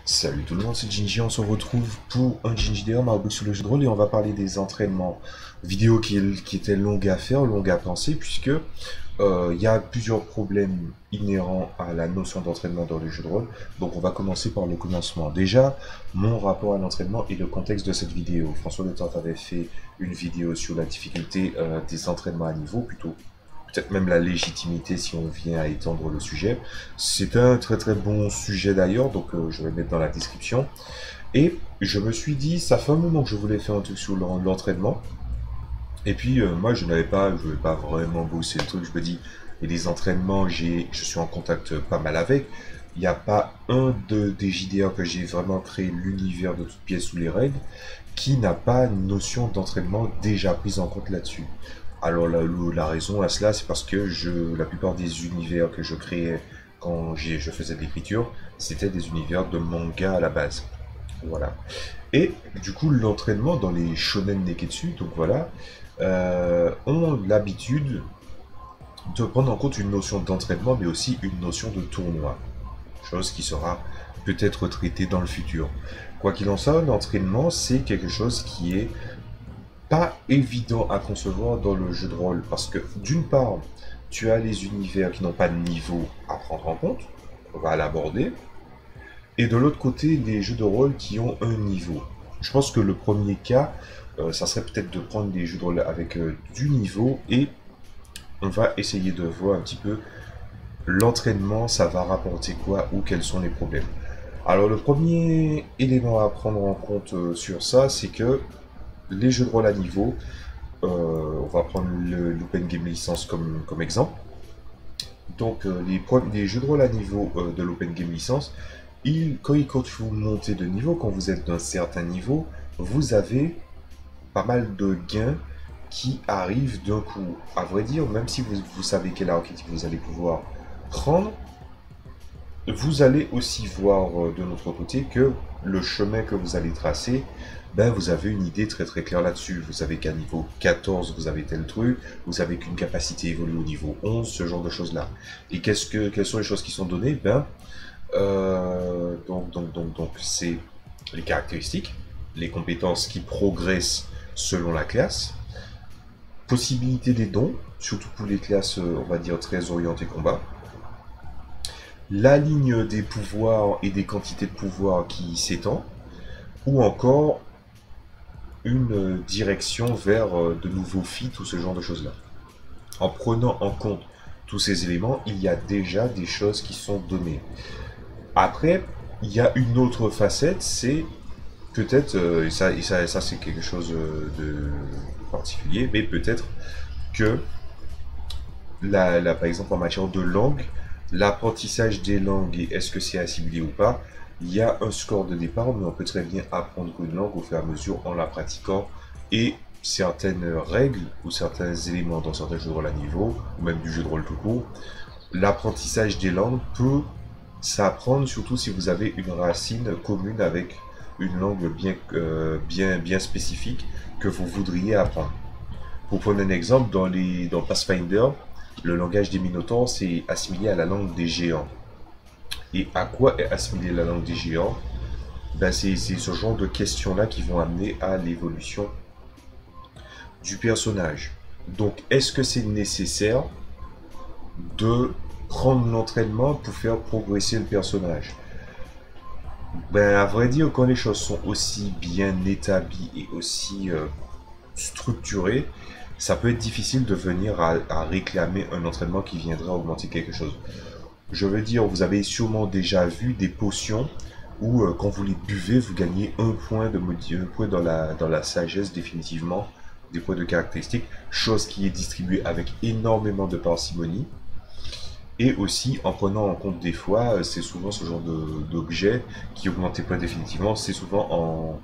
Salut tout le monde, c'est Ginji, on se retrouve pour un Ginji Day Marbook sur le jeu de rôle et on va parler des entraînements vidéo qui étaient longues à faire, longues à penser, puisque il y a plusieurs problèmes inhérents à la notion d'entraînement dans le jeu de rôle. Donc on va commencer par le commencement. Déjà, mon rapport à l'entraînement et le contexte de cette vidéo. François Le Temps avait fait une vidéo sur la difficulté des entraînements à niveau, plutôt peut-être même la légitimité si on vient à étendre le sujet. C'est un très très bon sujet d'ailleurs, donc je vais le mettre dans la description. Et je me suis dit, ça fait un moment que je voulais faire un truc sur l'entraînement. Et puis moi je voulais pas vraiment bosser le truc. Je me dis, et les entraînements, je suis en contact pas mal avec. Il n'y a pas des JDR que j'ai vraiment créé l'univers de toutes pièces sous les règles qui n'a pas une notion d'entraînement déjà prise en compte là-dessus. Alors la raison à cela, c'est parce que la plupart des univers que je créais quand je faisais de l'écriture, c'était des univers de manga à la base. Voilà. Et du coup, l'entraînement dans les shonen neketsu, donc voilà, ont l'habitude de prendre en compte une notion d'entraînement, mais aussi une notion de tournoi. Chose qui sera peut-être traitée dans le futur. Quoi qu'il en soit, l'entraînement, c'est quelque chose qui est pas évident à concevoir dans le jeu de rôle parce que d'une part, tu as les univers qui n'ont pas de niveau à prendre en compte, on va l'aborder, et de l'autre côté, les jeux de rôle qui ont un niveau. Je pense que le premier cas, ça serait peut-être de prendre des jeux de rôle avec du niveau et on va essayer de voir un petit peu l'entraînement, ça va rapporter quoi ou quels sont les problèmes. Alors le premier élément à prendre en compte sur ça, c'est que les jeux de rôle à niveau, on va prendre l'Open Game License comme exemple. Donc les jeux de rôle à niveau de l'Open Game License, quand vous montez de niveau, quand vous êtes d'un certain niveau, vous avez pas mal de gains qui arrivent d'un coup. À vrai dire, même si vous savez quel archétype vous allez pouvoir prendre, vous allez aussi voir de notre côté que le chemin que vous allez tracer, ben vous avez une idée très très claire là-dessus. Vous savez qu'à niveau 14, vous avez tel truc, vous savez qu'une capacité évolue au niveau 11, ce genre de choses-là. Et quelles sont les choses qui sont données? Donc, c'est les caractéristiques, les compétences qui progressent selon la classe, possibilité des dons, surtout pour les classes, on va dire, très orientées combat, la ligne des pouvoirs et des quantités de pouvoirs qui s'étend, ou encore une direction vers de nouveaux feats ou ce genre de choses-là. En prenant en compte tous ces éléments, il y a déjà des choses qui sont données. Après, il y a une autre facette, c'est peut-être, ça c'est quelque chose de particulier, mais peut-être que, par exemple en matière de langue, l'apprentissage des langues et est-ce que c'est assimilé ou pas, il y a un score de départ, mais on peut très bien apprendre une langue au fur et à mesure en la pratiquant et certaines règles ou certains éléments dans certains jeux de rôle à niveau, ou même du jeu de rôle tout court, l'apprentissage des langues peut s'apprendre surtout si vous avez une racine commune avec une langue bien spécifique que vous voudriez apprendre. Pour prendre un exemple, dans Pathfinder, le langage des Minotaures, c'est assimilé à la langue des géants. Et à quoi est assimilée la langue des géants? Ben, c'est ce genre de questions-là qui vont amener à l'évolution du personnage. Donc, est-ce que c'est nécessaire de prendre l'entraînement pour faire progresser le personnage? Ben, à vrai dire, quand les choses sont aussi bien établies et aussi structurées, ça peut être difficile de venir à réclamer un entraînement qui viendra augmenter quelque chose. Je veux dire, vous avez sûrement déjà vu des potions où quand vous les buvez, vous gagnez un point dans la sagesse définitivement, des points de caractéristiques, chose qui est distribuée avec énormément de parcimonie. Et aussi, en prenant en compte des fois, c'est souvent ce genre d'objet qui augmente les points définitivement, c'est souvent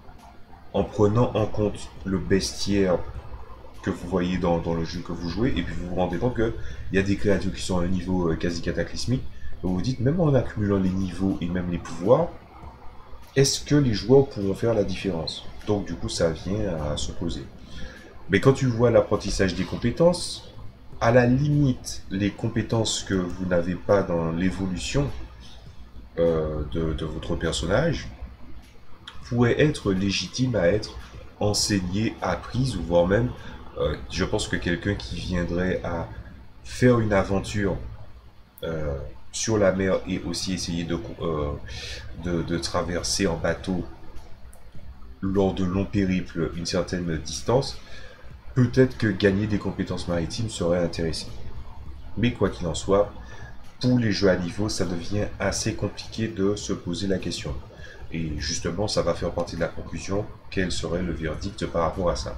en prenant en compte le bestiaire que vous voyez dans le jeu que vous jouez, et puis vous vous rendez compte qu'il y a des créatures qui sont à un niveau quasi cataclysmique, et vous vous dites, même en accumulant les niveaux et même les pouvoirs, est-ce que les joueurs pourront faire la différence? Donc du coup, ça vient à se poser. Mais quand tu vois l'apprentissage des compétences, à la limite, les compétences que vous n'avez pas dans l'évolution de votre personnage pourrait être légitime à être enseignée, apprise, ou voire même, je pense que quelqu'un qui viendrait à faire une aventure euh, sur la mer et aussi essayer de traverser en bateau lors de longs périples une certaine distance, peut-être que gagner des compétences maritimes serait intéressant. Mais quoi qu'il en soit, pour les jeux à niveau, ça devient assez compliqué de se poser la question. Et justement, ça va faire partie de la conclusion. Quel serait le verdict par rapport à ça?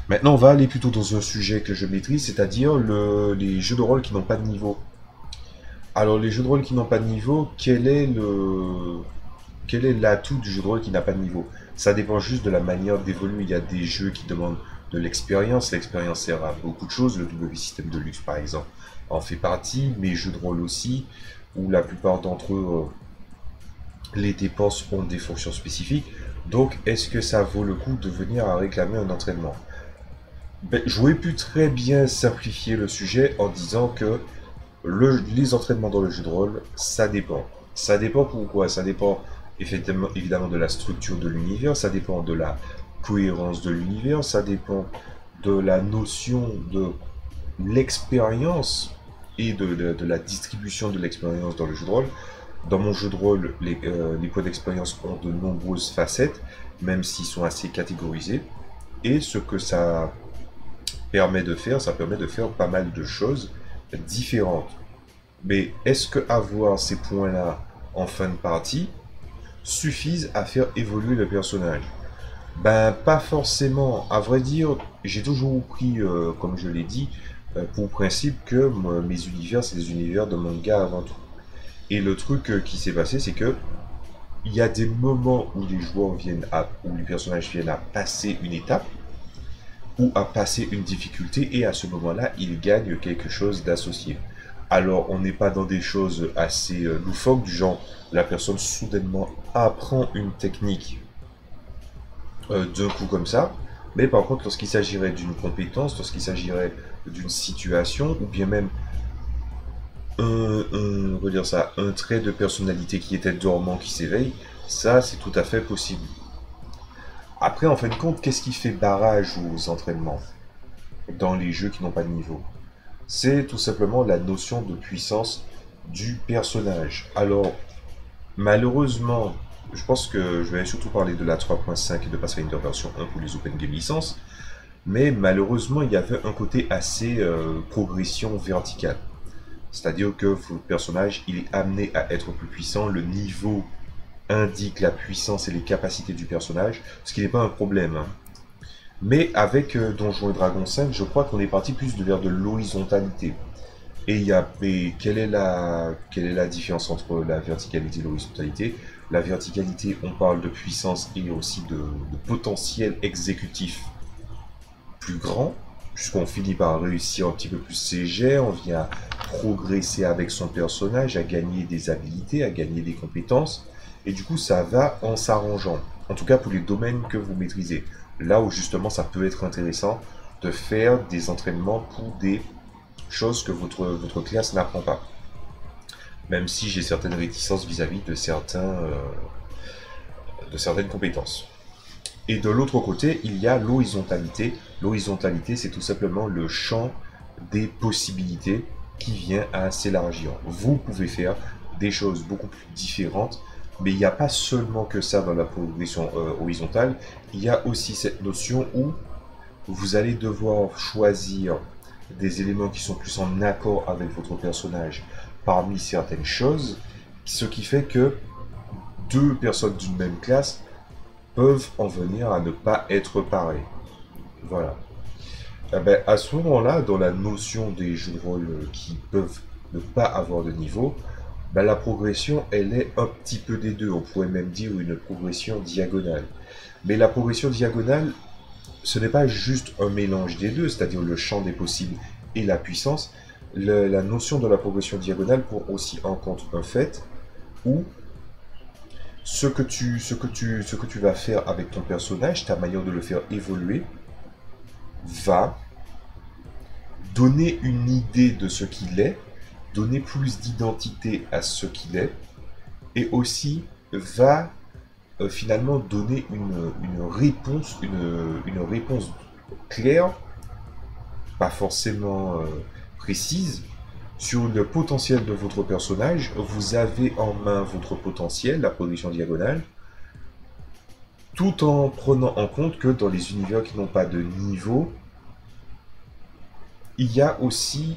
Maintenant, on va aller plutôt dans un sujet que je maîtrise, c'est-à-dire les jeux de rôle qui n'ont pas de niveau. Alors, les jeux de rôle qui n'ont pas de niveau, quel est l'atout du jeu de rôle qui n'a pas de niveau? Ça dépend juste de la manière d'évoluer. Il y a des jeux qui demandent de l'expérience. L'expérience sert à beaucoup de choses. Le W système de luxe, par exemple, en fait partie. Mais jeux de rôle aussi, où la plupart d'entre eux, les dépenses ont des fonctions spécifiques. Donc, est-ce que ça vaut le coup de venir à réclamer un entraînement? Ben, j'aurais pu très bien simplifier le sujet en disant que les entraînements dans le jeu de rôle, ça dépend. Ça dépend pourquoi? Ça dépend effectivement, évidemment de la structure de l'univers, ça dépend de la cohérence de l'univers, ça dépend de la notion de l'expérience et de la distribution de l'expérience dans le jeu de rôle. Dans mon jeu de rôle, les points d'expérience ont de nombreuses facettes, même s'ils sont assez catégorisés. Et ce que ça permet de faire, ça permet de faire pas mal de choses différentes. Mais est-ce que avoir ces points-là en fin de partie suffisent à faire évoluer le personnage? Ben, pas forcément. À vrai dire, j'ai toujours pris, comme je l'ai dit, pour principe que mes univers, c'est des univers de manga avant tout. Et le truc qui s'est passé, c'est que il y a des moments où les joueurs où les personnages viennent à passer une étape, ou à passer une difficulté, et à ce moment-là, ils gagnent quelque chose d'associé. Alors, on n'est pas dans des choses assez loufoques, du genre, la personne soudainement apprend une technique d'un coup comme ça, mais par contre, lorsqu'il s'agirait d'une compétence, lorsqu'il s'agirait d'une situation, ou bien même on va dire ça, un trait de personnalité qui était dormant qui s'éveille, ça c'est tout à fait possible. Après, en fin de compte, qu'est-ce qui fait barrage aux entraînements dans les jeux qui n'ont pas de niveau? C'est tout simplement la notion de puissance du personnage. Alors, malheureusement, je pense que je vais surtout parler de la 3.5 et de Pathfinder version 1 pour les Open Game licences, mais malheureusement, il y avait un côté assez progression verticale. C'est-à-dire que votre personnage, il est amené à être plus puissant, le niveau indique la puissance et les capacités du personnage, ce qui n'est pas un problème, hein. Mais avec Donjons et Dragons 5, je crois qu'on est parti plus vers de l'horizontalité. Et quelle est la différence entre la verticalité et l'horizontalité? La verticalité, on parle de puissance et aussi de potentiel exécutif plus grand, puisqu'on finit par réussir un petit peu plus ses jets, on vient progresser avec son personnage, à gagner des habilités, à gagner des compétences, et du coup ça va en s'arrangeant, en tout cas pour les domaines que vous maîtrisez. Là où justement ça peut être intéressant de faire des entraînements pour des choses que votre classe n'apprend pas. Même si j'ai certaines réticences vis-à-vis de certaines compétences. Et de l'autre côté, il y a l'horizontalité. L'horizontalité, c'est tout simplement le champ des possibilités qui vient à s'élargir. Vous pouvez faire des choses beaucoup plus différentes, mais il n'y a pas seulement que ça dans la progression horizontale. Il y a aussi cette notion où vous allez devoir choisir des éléments qui sont plus en accord avec votre personnage parmi certaines choses, ce qui fait que deux personnes d'une même classe peuvent en venir à ne pas être pareils. Voilà. Eh ben, à ce moment-là, dans la notion des jeux de rôle qui peuvent ne pas avoir de niveau, ben, la progression, elle est un petit peu des deux. On pourrait même dire une progression diagonale. Mais la progression diagonale, ce n'est pas juste un mélange des deux, c'est-à-dire le champ des possibles et la puissance. La notion de la progression diagonale prend aussi en compte un fait où ce que tu vas faire avec ton personnage, ta manière de le faire évoluer, va donner une idée de ce qu'il est, donner plus d'identité à ce qu'il est, et aussi va finalement donner une réponse claire, pas forcément précise, sur le potentiel de votre personnage. Vous avez en main votre potentiel, la progression diagonale, tout en prenant en compte que dans les univers qui n'ont pas de niveau, il y a aussi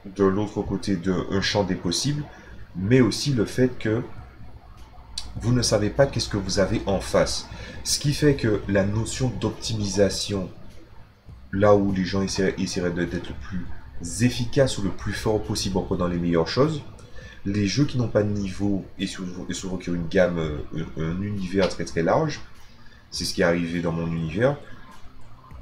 de l'autre côté un champ des possibles, mais aussi le fait que vous ne savez pas qu'est-ce que vous avez en face. Ce qui fait que la notion d'optimisation, là où les gens essaieraient d'être le plus efficace ou le plus fort possible en prenant les meilleures choses, les jeux qui n'ont pas de niveau et souvent qui ont une gamme, un univers très très large, c'est ce qui est arrivé dans mon univers,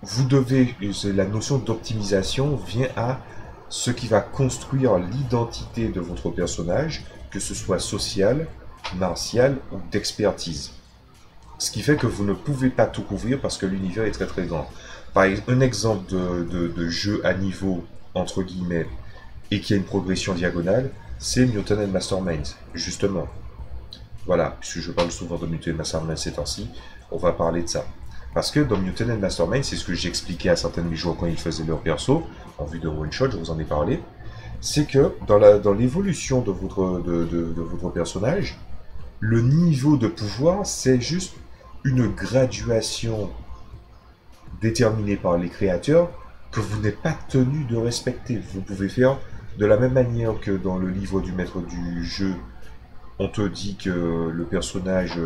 la notion d'optimisation vient à ce qui va construire l'identité de votre personnage, que ce soit social, martial ou d'expertise. Ce qui fait que vous ne pouvez pas tout couvrir parce que l'univers est très très grand. Par exemple, un exemple de jeu à niveau, entre guillemets, et qui a une progression diagonale, c'est Mutant and Masterminds, justement. Voilà, puisque je parle souvent de Mutant and Masterminds ces temps-ci, on va parler de ça. Parce que dans Mutant and Masterminds, c'est ce que j'expliquais à certains de mes joueurs quand ils faisaient leur perso, en vue de one-shot, je vous en ai parlé, c'est que dans l'évolution de votre personnage, le niveau de pouvoir, c'est juste une graduation déterminée par les créateurs que vous n'êtes pas tenu de respecter. Vous pouvez faire de la même manière que dans le livre du maître du jeu, on te dit que le personnage,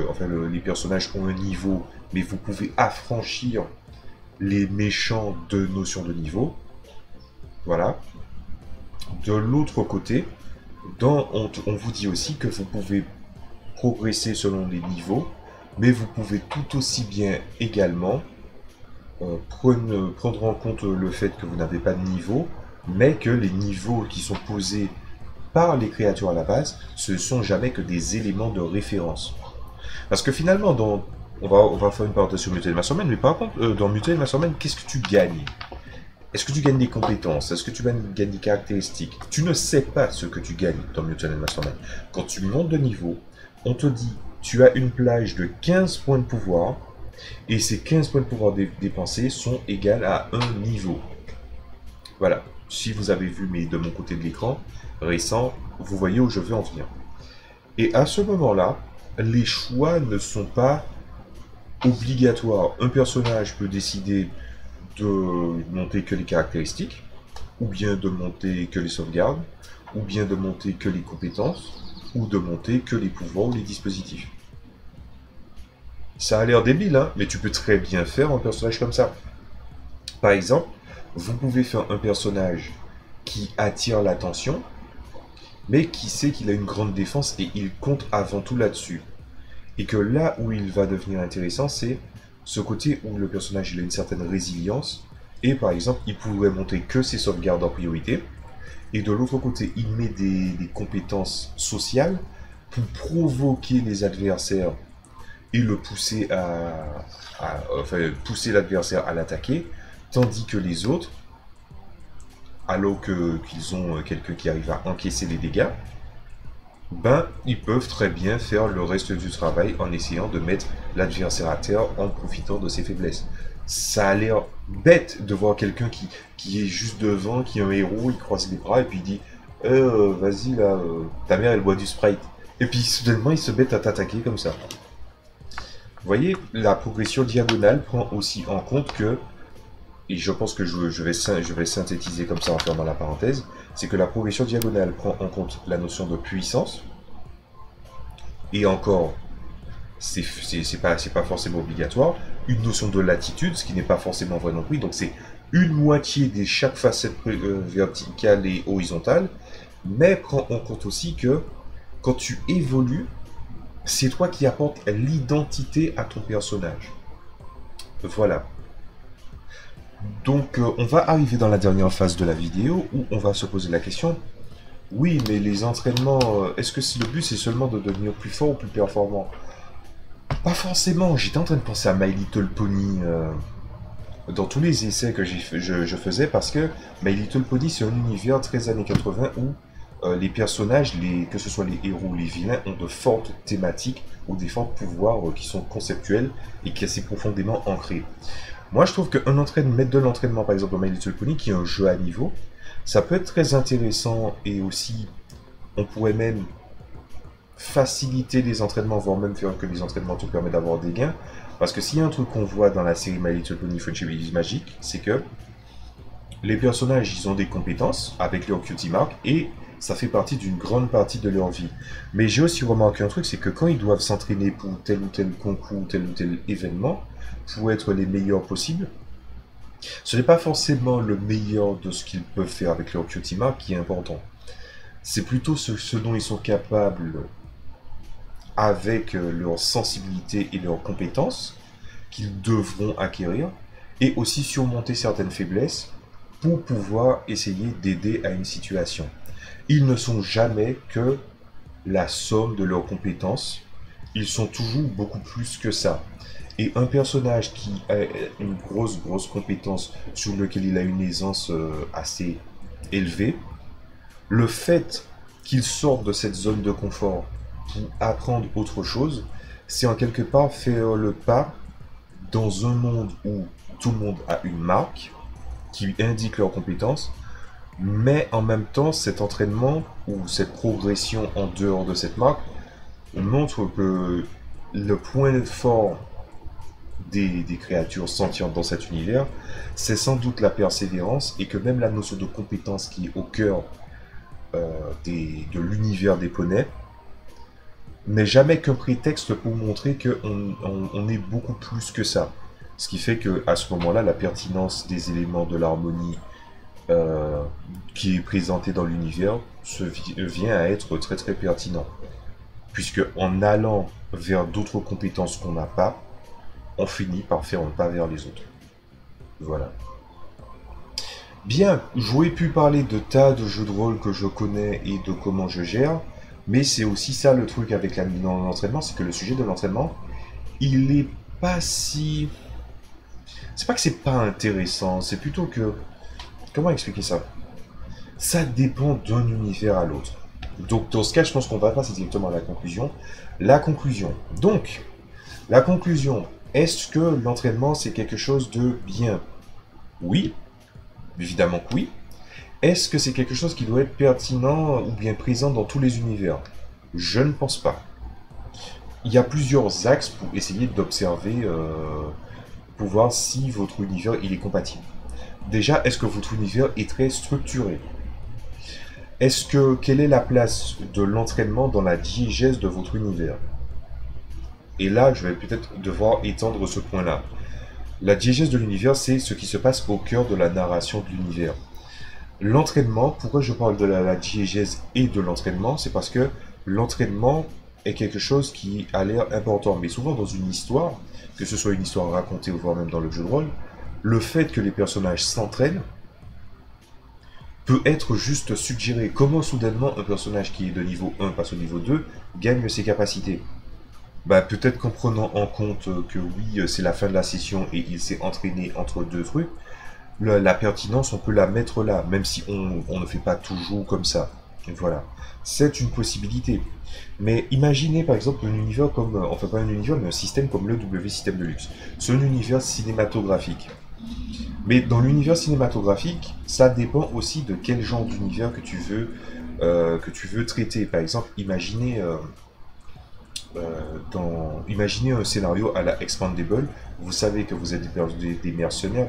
les personnages ont un niveau, mais vous pouvez affranchir les méchants de notion de niveau. Voilà. De l'autre côté, on vous dit aussi que vous pouvez progresser selon les niveaux, mais vous pouvez tout aussi bien également prendre en compte le fait que vous n'avez pas de niveau, mais que les niveaux qui sont posés par les créatures à la base, ce ne sont jamais que des éléments de référence. Parce que finalement, on va faire une parenthèse sur Mutant Mastermind, mais par contre, dans Mutant Mastermind, qu'est-ce que tu gagnes? Est-ce que tu gagnes des compétences? Est-ce que tu gagnes des caractéristiques? Tu ne sais pas ce que tu gagnes dans Mutant Mastermind. Quand tu montes de niveau, on te dit, tu as une plage de 15 points de pouvoir, et ces 15 points de pouvoir dépensés sont égales à un niveau. Voilà. Si vous avez vu, mais de mon côté de l'écran récent, vous voyez où je veux en venir. Et à ce moment-là, les choix ne sont pas obligatoires. Un personnage peut décider de monter que les caractéristiques, ou bien de monter que les sauvegardes, ou bien de monter que les compétences, ou de monter que les pouvoirs ou les dispositifs. Ça a l'air débile, hein, mais tu peux très bien faire un personnage comme ça. Par exemple, vous pouvez faire un personnage qui attire l'attention, mais qui sait qu'il a une grande défense et il compte avant tout là-dessus. Et que là où il va devenir intéressant, c'est ce côté où le personnage il a une certaine résilience, et par exemple, il pourrait monter que ses sauvegardes en priorité, et de l'autre côté, il met des compétences sociales pour provoquer les adversaires et le pousser pousser l'adversaire à l'attaquer, tandis que les autres, alors qu'ils ont quelqu'un qui arrive à encaisser les dégâts, ben, ils peuvent très bien faire le reste du travail en essayant de mettre l'adversaire à terre en profitant de ses faiblesses. Ça a l'air bête de voir quelqu'un qui est juste devant, qui est un héros, il croise les bras et puis il dit vas-y là, ta mère elle boit du Sprite. Et puis soudainement il se met à t'attaquer comme ça. Vous voyez, la progression diagonale prend aussi en compte que, et je pense que je vais synthétiser comme ça en fermant la parenthèse, c'est que la progression diagonale prend en compte la notion de puissance, et encore, c'est pas forcément obligatoire, une notion de latitude, ce qui n'est pas forcément vrai non plus, donc c'est une moitié de chaque facette verticale et horizontale, mais prend en compte aussi que quand tu évolues, c'est toi qui apportes l'identité à ton personnage. Voilà. Donc, on va arriver dans la dernière phase de la vidéo où on va se poser la question. Oui, mais les entraînements, est-ce que le but c'est seulement de devenir plus fort ou plus performant? Pas forcément. J'étais en train de penser à My Little Pony dans tous les essais que je faisais parce que My Little Pony c'est un univers très années 80 où les personnages, que ce soit les héros ou les vilains, ont de fortes thématiques ou des forts pouvoirs qui sont conceptuels et qui sont assez profondément ancrés. Moi, je trouve qu'un entraînement, mettre de l'entraînement, par exemple, dans My Little Pony, qui est un jeu à niveau, ça peut être très intéressant et aussi, on pourrait même faciliter les entraînements, voire même faire que les entraînements te permettent d'avoir des gains. Parce que s'il y a un truc qu'on voit dans la série My Little Pony Friendship is Magic, c'est que les personnages, ils ont des compétences avec leur cutie mark et ça fait partie d'une grande partie de leur vie. Mais j'ai aussi remarqué un truc, c'est que quand ils doivent s'entraîner pour tel ou tel concours, tel ou tel événement, pour être les meilleurs possibles, ce n'est pas forcément le meilleur de ce qu'ils peuvent faire avec leur cutie mark qui est important. C'est plutôt ce dont ils sont capables avec leur sensibilité et leurs compétences qu'ils devront acquérir et aussi surmonter certaines faiblesses pour pouvoir essayer d'aider à une situation. Ils ne sont jamais que la somme de leurs compétences, ils sont toujours beaucoup plus que ça. Et un personnage qui a une grosse compétence sur lequel il a une aisance assez élevée, le fait qu'il sorte de cette zone de confort pour apprendre autre chose, c'est en quelque part faire le pas dans un monde où tout le monde a une marque qui indique leurs compétences, mais en même temps, cet entraînement ou cette progression en dehors de cette marque montre que le point fort des créatures sentientes dans cet univers, c'est sans doute la persévérance et que même la notion de compétence qui est au cœur de l'univers des poneys n'est jamais qu'un prétexte pour montrer qu'on est beaucoup plus que ça. Ce qui fait qu'à ce moment-là, la pertinence des éléments de l'harmonie qui est présentée dans l'univers vient à être très pertinent. Puisque en allant vers d'autres compétences qu'on n'a pas, on finit par faire un pas vers les autres. Voilà. Bien, j'aurais pu parler de tas de jeux de rôle que je connais et de comment je gère, mais c'est aussi ça le truc avec l'entraînement, c'est que le sujet de l'entraînement, il est pas si... C'est pas que c'est pas intéressant, c'est plutôt que... Comment expliquer ça? Ça dépend d'un univers à l'autre. Donc dans ce cas, je pense qu'on va passer directement à la conclusion. La conclusion. Donc, la conclusion. Est-ce que l'entraînement, c'est quelque chose de bien? Oui, évidemment que oui. Est-ce que c'est quelque chose qui doit être pertinent ou bien présent dans tous les univers? Je ne pense pas. Il y a plusieurs axes pour essayer d'observer, pour voir si votre univers il est compatible. Déjà, est-ce que votre univers est très structuré? Quelle est la place de l'entraînement dans la diégèse de votre univers? Et là, je vais peut-être devoir étendre ce point-là. La diégèse de l'univers, c'est ce qui se passe au cœur de la narration de l'univers. L'entraînement, pourquoi je parle de la diégèse et de l'entraînement? C'est parce que l'entraînement est quelque chose qui a l'air important. Mais souvent dans une histoire, que ce soit une histoire racontée ou voire même dans le jeu de rôle, le fait que les personnages s'entraînent peut être juste suggéré. Comment soudainement un personnage qui est de niveau 1 passe au niveau 2 gagne ses capacités? Bah, peut-être qu'en prenant en compte que oui, c'est la fin de la session et il s'est entraîné entre deux trucs, la pertinence, on peut la mettre là, même si on ne fait pas toujours comme ça. Et voilà. C'est une possibilité. Mais imaginez par exemple un univers comme, enfin pas un univers, mais un système comme le W Système de Luxe. C'est un univers cinématographique. Mais dans l'univers cinématographique, ça dépend aussi de quel genre d'univers que tu veux traiter. Par exemple, imaginez un scénario à la Expandable. Vous savez que vous êtes des mercenaires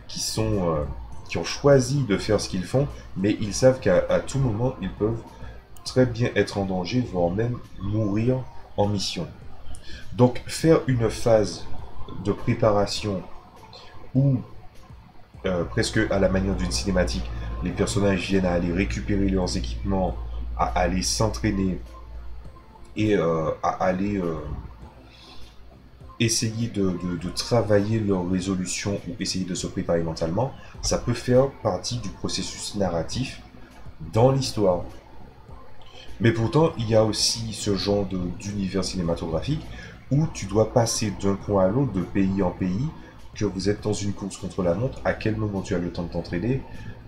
qui ont choisi de faire ce qu'ils font, mais ils savent qu'à tout moment, ils peuvent très bien être en danger, voire même mourir en mission. Donc, faire une phase de préparation où, presque à la manière d'une cinématique, les personnages viennent à aller récupérer leurs équipements, à aller s'entraîner et à aller essayer de travailler leur résolution ou essayer de se préparer mentalement, ça peut faire partie du processus narratif dans l'histoire. Mais pourtant, il y a aussi ce genre d'univers cinématographique où tu dois passer d'un point à l'autre, de pays en pays, que vous êtes dans une course contre la montre, à quel moment tu as le temps de t'entraîner,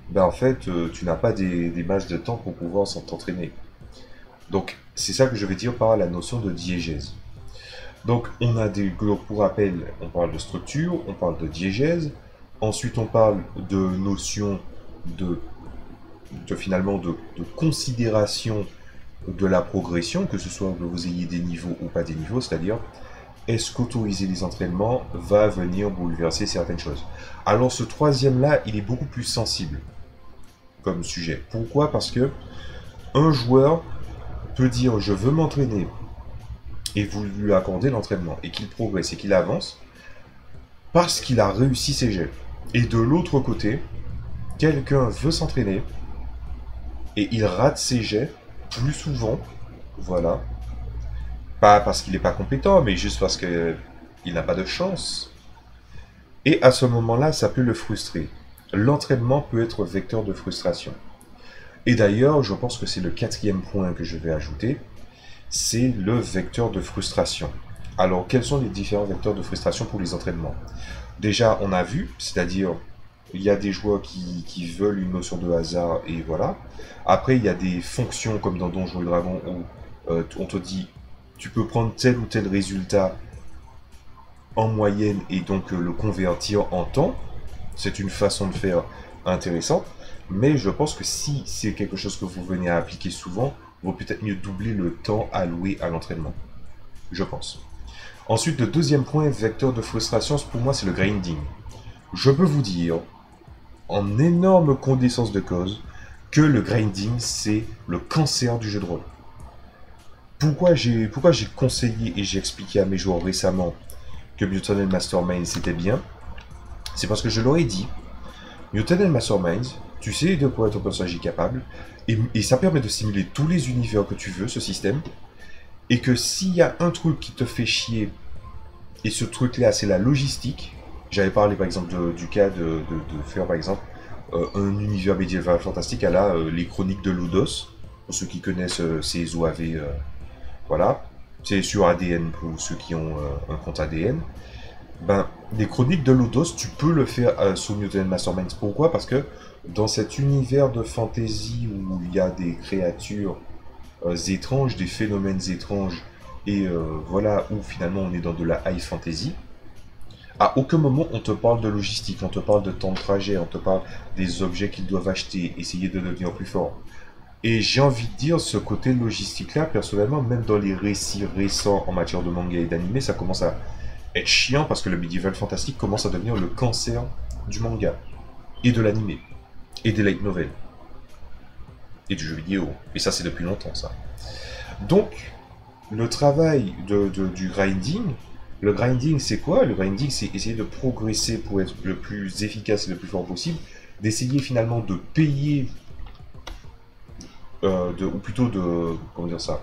ben en fait, tu n'as pas des masses de temps pour pouvoir t'entraîner. Donc, c'est ça que je vais dire par la notion de diégèse. Donc, on a des, pour rappel, on parle de structure, on parle de diégèse, ensuite on parle de notion de, finalement de considération de la progression, que ce soit que vous ayez des niveaux ou pas des niveaux, c'est-à-dire est-ce qu'autoriser les entraînements va venir bouleverser certaines choses. Alors ce troisième-là, il est beaucoup plus sensible comme sujet. Pourquoi? Parce que un joueur peut dire je veux m'entraîner et vous lui accordez l'entraînement et qu'il progresse et qu'il avance parce qu'il a réussi ses jets. Et de l'autre côté, quelqu'un veut s'entraîner et il rate ses jets plus souvent, voilà, pas parce qu'il n'est pas compétent, mais juste parce qu'il n'a pas de chance. Et à ce moment-là, ça peut le frustrer. L'entraînement peut être vecteur de frustration. Et d'ailleurs, je pense que c'est le quatrième point que je vais ajouter, c'est le vecteur de frustration. Alors, quels sont les différents vecteurs de frustration pour les entraînements? Déjà, on a vu, c'est-à-dire, il y a des joueurs qui veulent une notion de hasard, et voilà. Après, il y a des fonctions comme dans Donjons et Dragons où on te dit, tu peux prendre tel ou tel résultat en moyenne et donc le convertir en temps. C'est une façon de faire intéressante, mais je pense que si c'est quelque chose que vous venez à appliquer souvent, vaut peut-être mieux doubler le temps alloué à l'entraînement. Je pense. Ensuite, le deuxième point, vecteur de frustration, pour moi, c'est le grinding. Je peux vous dire, en énorme connaissance de cause, que le grinding, c'est le cancer du jeu de rôle. Pourquoi j'ai conseillé et j'ai expliqué à mes joueurs récemment que Mutant Mastermind c'était bien? C'est parce que je leur ai dit, Mutant Mastermind, tu sais de quoi ton personnage est capable, et ça permet de simuler tous les univers que tu veux, ce système, et que s'il y a un truc qui te fait chier, et ce truc-là, c'est la logistique. J'avais parlé par exemple du cas de faire par exemple un univers médiéval fantastique à les chroniques de Lodos. Pour ceux qui connaissent ces OAV, voilà. C'est sur ADN pour ceux qui ont un compte ADN. Ben, les chroniques de Lodos, tu peux le faire sous Mutant Masterminds. Pourquoi? Parce que dans cet univers de fantasy où il y a des créatures étranges, des phénomènes étranges, et voilà où finalement on est dans de la high fantasy, à aucun moment on te parle de logistique, on te parle de temps de trajet, on te parle des objets qu'ils doivent acheter, essayer de devenir plus fort. Et j'ai envie de dire, ce côté logistique-là, personnellement, même dans les récits récents en matière de manga et d'anime, ça commence à être chiant parce que le médiéval fantastique commence à devenir le cancer du manga, et de l'anime, et des light novels, et du jeu vidéo. Et ça, c'est depuis longtemps, ça. Donc, le travail du grinding, le grinding, c'est quoi? Le grinding, c'est essayer de progresser pour être le plus efficace et le plus fort possible, d'essayer finalement de payer, ou plutôt de, comment dire ça,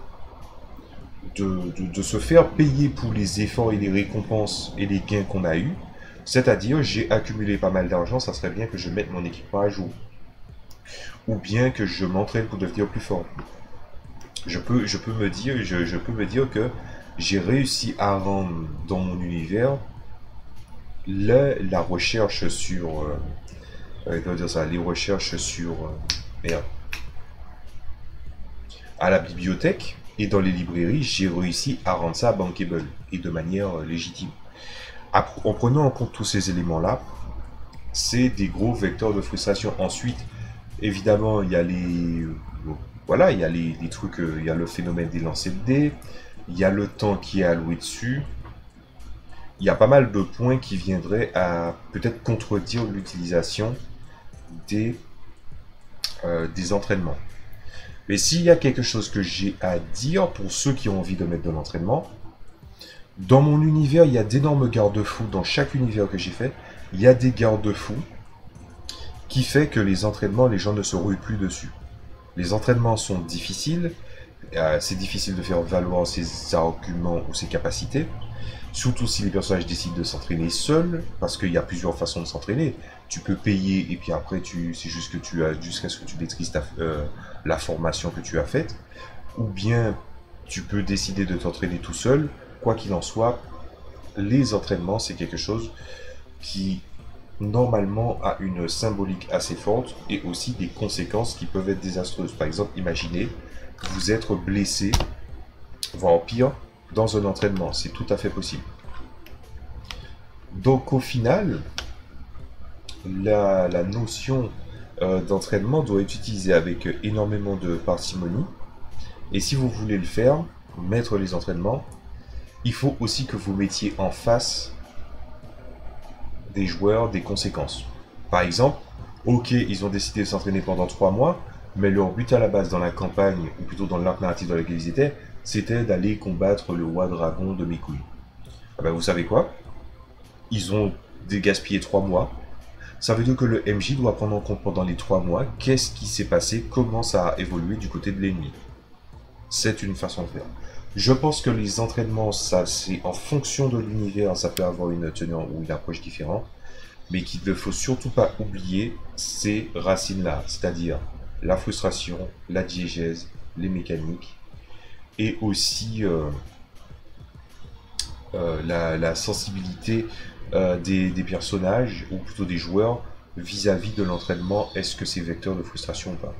de se faire payer pour les efforts et les récompenses et les gains qu'on a eus. C'est-à-dire, j'ai accumulé pas mal d'argent, ça serait bien que je mette mon équipement à jour. Ou bien que je m'entraîne pour devenir plus fort. Je peux me dire que j'ai réussi à rendre dans mon univers la recherche sur, comment dire ça, les recherches sur, merde, à la bibliothèque et dans les librairies, j'ai réussi à rendre ça bankable et de manière légitime. En prenant en compte tous ces éléments-là, c'est des gros vecteurs de frustration. Ensuite, évidemment, il y a voilà, il y a les trucs, il y a le phénomène des lancers de dés, il y a le temps qui est alloué dessus. Il y a pas mal de points qui viendraient à peut-être contredire l'utilisation des entraînements. Mais s'il y a quelque chose que j'ai à dire pour ceux qui ont envie de mettre de l'entraînement, dans mon univers, il y a d'énormes garde-fous. Dans chaque univers que j'ai fait, il y a des garde-fous qui fait que les entraînements, les gens ne se rouillent plus dessus. Les entraînements sont difficiles, c'est difficile de faire valoir ses arguments ou ses capacités, surtout si les personnages décident de s'entraîner seuls, parce qu'il y a plusieurs façons de s'entraîner. Tu peux payer et puis après c'est juste que tu as jusqu'à ce que tu maîtrises la formation que tu as faite, ou bien tu peux décider de t'entraîner tout seul. Quoi qu'il en soit, les entraînements c'est quelque chose qui normalement a une symbolique assez forte et aussi des conséquences qui peuvent être désastreuses. Par exemple, imaginez vous être blessé, voire pire, dans un entraînement. C'est tout à fait possible. Donc au final, la notion d'entraînement doit être utilisée avec énormément de parcimonie. Et si vous voulez le faire, mettre les entraînements, il faut aussi que vous mettiez en face des joueurs des conséquences. Par exemple, ok, ils ont décidé de s'entraîner pendant 3 mois, mais leur but à la base dans la campagne, ou plutôt dans l'arc narratif dans lequel ils étaient, c'était d'aller combattre le roi dragon de mes couilles. Ah ben vous savez quoi? Ils ont gaspillé 3 mois. Ça veut dire que le MJ doit prendre en compte pendant les 3 mois qu'est-ce qui s'est passé, comment ça a évolué du côté de l'ennemi. C'est une façon de faire. Je pense que les entraînements, ça c'est en fonction de l'univers, ça peut avoir une tenue ou une approche différente, mais qu'il ne faut surtout pas oublier ces racines-là, c'est-à-dire la frustration, la diégèse, les mécaniques, et aussi la sensibilité des personnages, ou plutôt des joueurs, vis-à-vis de l'entraînement. Est-ce que c'est vecteur de frustration ou pas?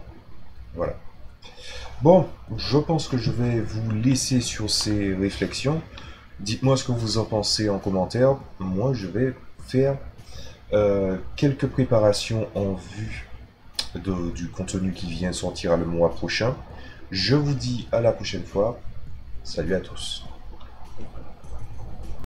Voilà. Bon, je pense que je vais vous laisser sur ces réflexions. Dites-moi ce que vous en pensez en commentaire. Moi, je vais faire quelques préparations en vue du contenu qui vient sortir le mois prochain. Je vous dis à la prochaine fois. Salut à tous.